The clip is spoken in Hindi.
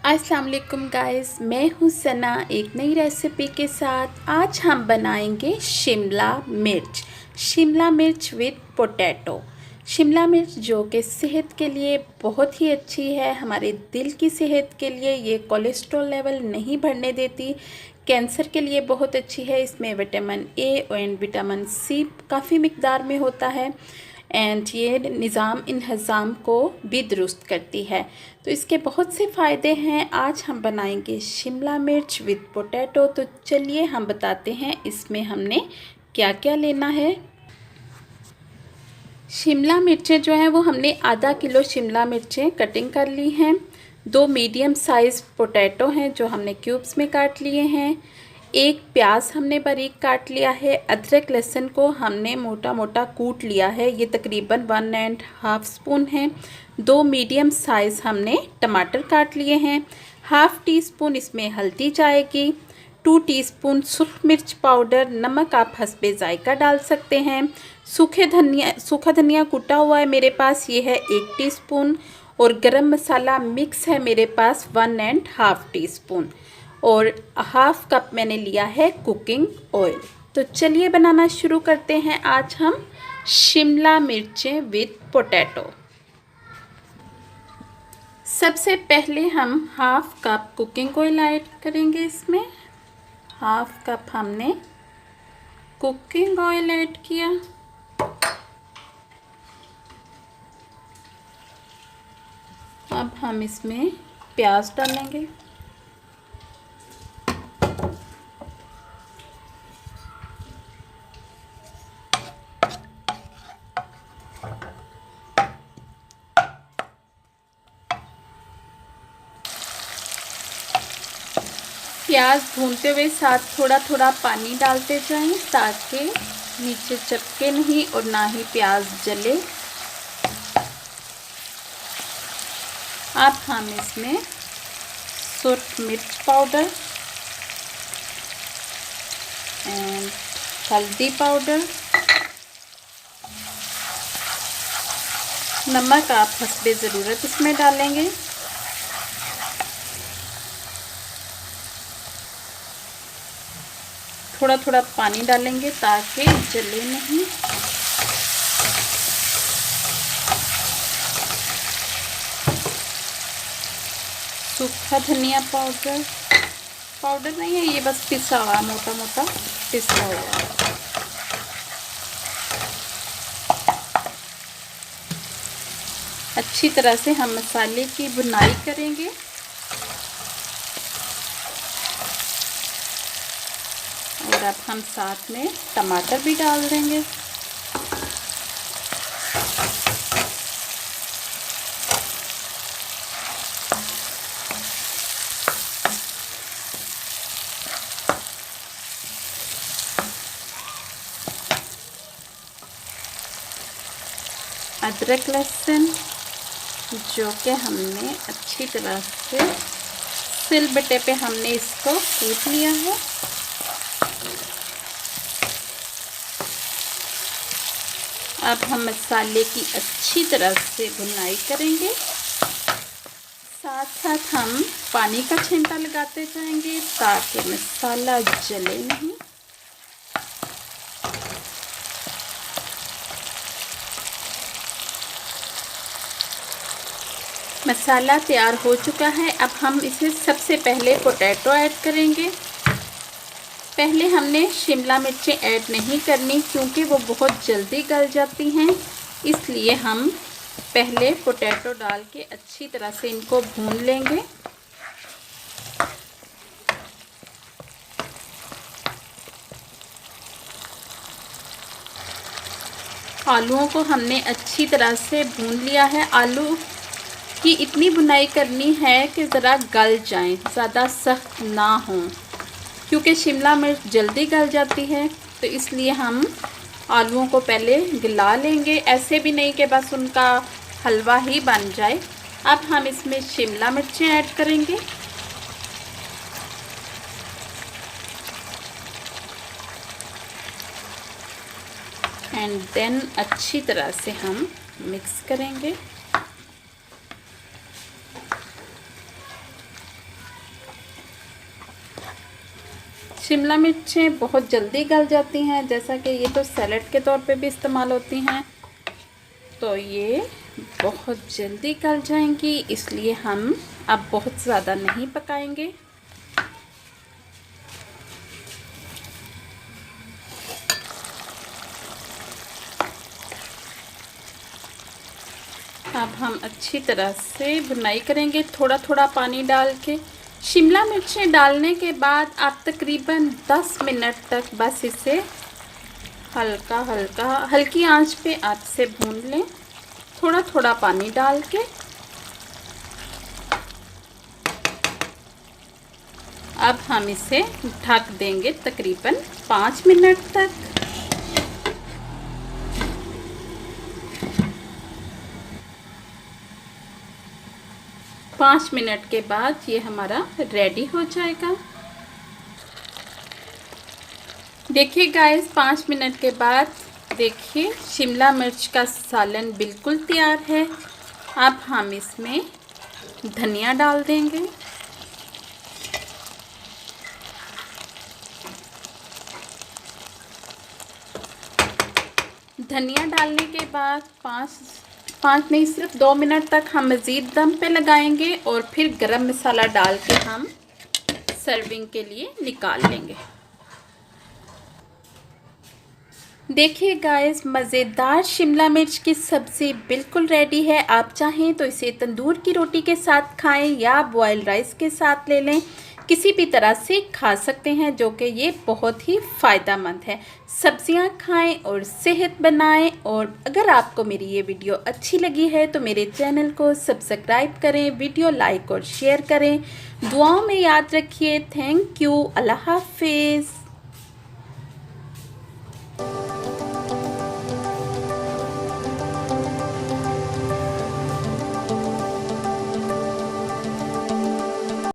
अस्सलाम वालेकुम गाइस, मैं हूँ सना एक नई रेसिपी के साथ। आज हम बनाएंगे शिमला मिर्च विद पोटैटो। शिमला मिर्च जो कि सेहत के लिए बहुत ही अच्छी है, हमारे दिल की सेहत के लिए ये कोलेस्ट्रॉल लेवल नहीं बढ़ने देती, कैंसर के लिए बहुत अच्छी है। इसमें vitamin A and vitamin C काफ़ी मिकदार में होता है एंड ये निज़ाम इंहज़ाम को भी दुरुस्त करती है। तो इसके बहुत से फ़ायदे हैं। आज हम बनाएंगे शिमला मिर्च विद पोटैटो। तो चलिए हम बताते हैं इसमें हमने क्या क्या लेना है। शिमला मिर्चें जो हैं वो हमने आधा किलो शिमला मिर्चें कटिंग कर ली हैं। 2 मीडियम साइज़ पोटैटो हैं जो हमने क्यूब्स में काट लिए हैं। 1 प्याज हमने बारीक काट लिया है। अदरक लहसुन को हमने मोटा मोटा कूट लिया है, ये तकरीबन 1.5 स्पून है। 2 मीडियम साइज़ हमने टमाटर काट लिए हैं। हाफ़ टी स्पून इसमें हल्दी जाएगी। 2 टीस्पून सुरख मिर्च पाउडर, नमक आप हस्बे ज़ायका डाल सकते हैं। सूखा धनिया कूटा हुआ है मेरे पास, ये है 1 टीस्पून। और गरम मसाला मिक्स है मेरे पास 1.5 टीस्पून। और हाफ़ कप मैंने लिया है कुकिंग ऑयल। तो चलिए बनाना शुरू करते हैं आज हम शिमला मिर्चें विद पोटैटो। सबसे पहले हम half cup cooking oil add करेंगे। इसमें हाफ़ कप हमने कुकिंग ऑयल ऐड किया। अब हम इसमें प्याज डालेंगे। प्याज भूनते हुए साथ थोड़ा थोड़ा पानी डालते जाएं ताकि नीचे चिपके नहीं और ना ही प्याज जले। अब हम इसमें सुरख मिर्च पाउडर एंड हल्दी पाउडर, नमक आप हस्बे ज़रूरत इसमें डालेंगे। थोड़ा थोड़ा पानी डालेंगे ताकि जले नहीं। सूखा धनिया पाउडर नहीं है, ये बस पिसा हुआ, मोटा मोटा पिसा हुआ। अच्छी तरह से हम मसाले की भुनाई करेंगे। और अब हम साथ में टमाटर भी डाल देंगे। अदरक लहसुन जो कि हमने अच्छी तरह से सिलबट्टे पे हमने इसको कूट लिया है। अब हम मसाले की अच्छी तरह से भुनाई करेंगे। साथ साथ हम पानी का छींटा लगाते जाएंगे ताकि मसाला जले नहीं। मसाला तैयार हो चुका है। अब हम इसे सबसे पहले पोटैटो ऐड करेंगे। पहले हमने शिमला मिर्चें ऐड नहीं करनी क्योंकि वो बहुत जल्दी गल जाती हैं, इसलिए हम पहले पोटैटो डाल के अच्छी तरह से इनको भून लेंगे। आलूओं को हमने अच्छी तरह से भून लिया है। आलू की इतनी भुनाई करनी है कि ज़रा गल जाएं, ज़्यादा सख्त ना हों, क्योंकि शिमला मिर्च जल्दी गल जाती है। तो इसलिए हम आलूओं को पहले गला लेंगे, ऐसे भी नहीं कि बस उनका हलवा ही बन जाए। अब हम इसमें शिमला मिर्चें ऐड करेंगे। एंड देन अच्छी तरह से हम मिक्स करेंगे। शिमला मिर्चें बहुत जल्दी गल जाती हैं, जैसा कि ये तो सैलेड के तौर पे भी इस्तेमाल होती हैं, तो ये बहुत जल्दी गल जाएंगी, इसलिए हम अब बहुत ज़्यादा नहीं पकाएंगे। अब हम अच्छी तरह से भुनाई करेंगे, थोड़ा थोड़ा पानी डाल के। शिमला मिर्चें डालने के बाद आप तकरीबन 10 मिनट तक बस इसे हल्की आंच पे आप से भून लें, थोड़ा थोड़ा पानी डाल के। अब हम इसे ढक देंगे तकरीबन 5 मिनट तक। पाँच मिनट के बाद ये हमारा रेडी हो जाएगा। देखिए गाइस, 5 मिनट के बाद देखिए शिमला मिर्च का सालन बिल्कुल तैयार है। अब हम इसमें धनिया डाल देंगे। धनिया डालने के बाद पाँच नहीं सिर्फ 2 मिनट तक हम मज़ीद दम पे लगाएंगे और फिर गरम मसाला डाल के हम सर्विंग के लिए निकाल लेंगे। देखिए गाइस, मज़ेदार शिमला मिर्च की सब्ज़ी बिल्कुल रेडी है। आप चाहें तो इसे तंदूर की रोटी के साथ खाएं या बॉयल राइस के साथ ले लें, किसी भी तरह से खा सकते हैं, जो कि ये बहुत ही फ़ायदेमंद है। सब्जियां खाएं और सेहत बनाएं। और अगर आपको मेरी ये वीडियो अच्छी लगी है तो मेरे चैनल को सब्सक्राइब करें, वीडियो लाइक और शेयर करें। दुआओं में याद रखिए। Thank you. अल्लाह हाफिज़।